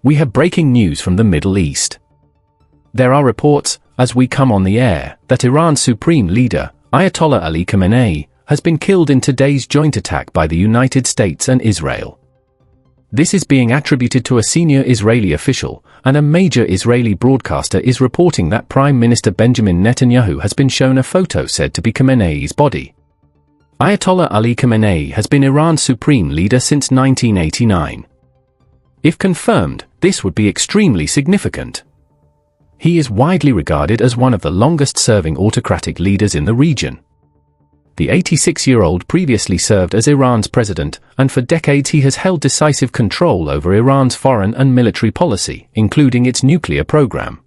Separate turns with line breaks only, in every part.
we have breaking news from the Middle East. There are reports, as we come on the air, that Iran's supreme leader, Ayatollah Ali Khamenei, has been killed in today's joint attack by the United States and Israel. This is being attributed to a senior Israeli official, and a major Israeli broadcaster is reporting that Prime Minister Benjamin Netanyahu has been shown a photo said to be Khamenei's body. Ayatollah Ali Khamenei has been Iran's supreme leader since 1989. If confirmed, this would be extremely significant. He is widely regarded as one of the longest-serving autocratic leaders in the region. The 86-year-old previously served as Iran's president, and for decades he has held decisive control over Iran's foreign and military policy, including its nuclear program.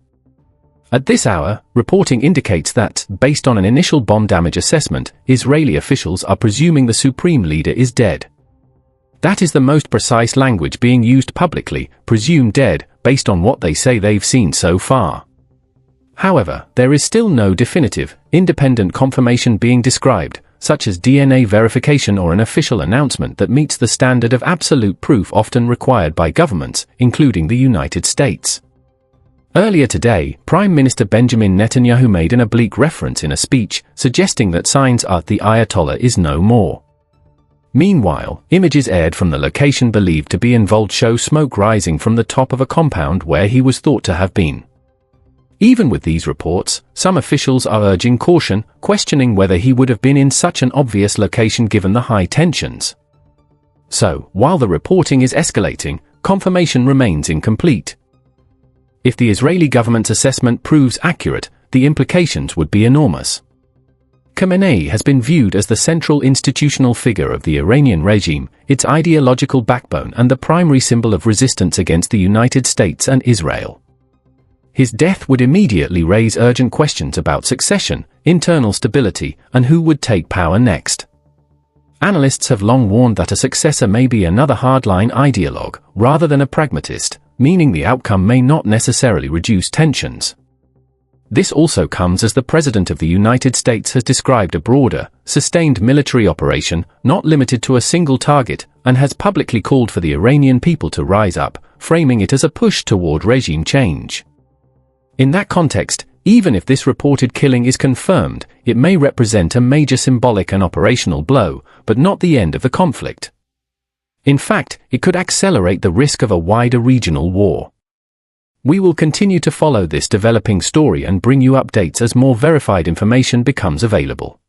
At this hour, reporting indicates that, based on an initial bomb damage assessment, Israeli officials are presuming the supreme leader is dead. That is the most precise language being used publicly, presumed dead, based on what they say they've seen so far. However, there is still no definitive, independent confirmation being described, such as DNA verification or an official announcement that meets the standard of absolute proof often required by governments, including the United States. Earlier today, Prime Minister Benjamin Netanyahu made an oblique reference in a speech, suggesting that signs are the Ayatollah is no more. Meanwhile, images aired from the location believed to be involved show smoke rising from the top of a compound where he was thought to have been. Even with these reports, some officials are urging caution, questioning whether he would have been in such an obvious location given the high tensions. So, while the reporting is escalating, confirmation remains incomplete. If the Israeli government's assessment proves accurate, the implications would be enormous. Khamenei has been viewed as the central institutional figure of the Iranian regime, its ideological backbone and the primary symbol of resistance against the United States and Israel. His death would immediately raise urgent questions about succession, internal stability, and who would take power next. Analysts have long warned that a successor may be another hardline ideologue, rather than a pragmatist, meaning the outcome may not necessarily reduce tensions. This also comes as the President of the United States has described a broader, sustained military operation, not limited to a single target, and has publicly called for the Iranian people to rise up, framing it as a push toward regime change. In that context, even if this reported killing is confirmed, it may represent a major symbolic and operational blow, but not the end of the conflict. In fact, it could accelerate the risk of a wider regional war. We will continue to follow this developing story and bring you updates as more verified information becomes available.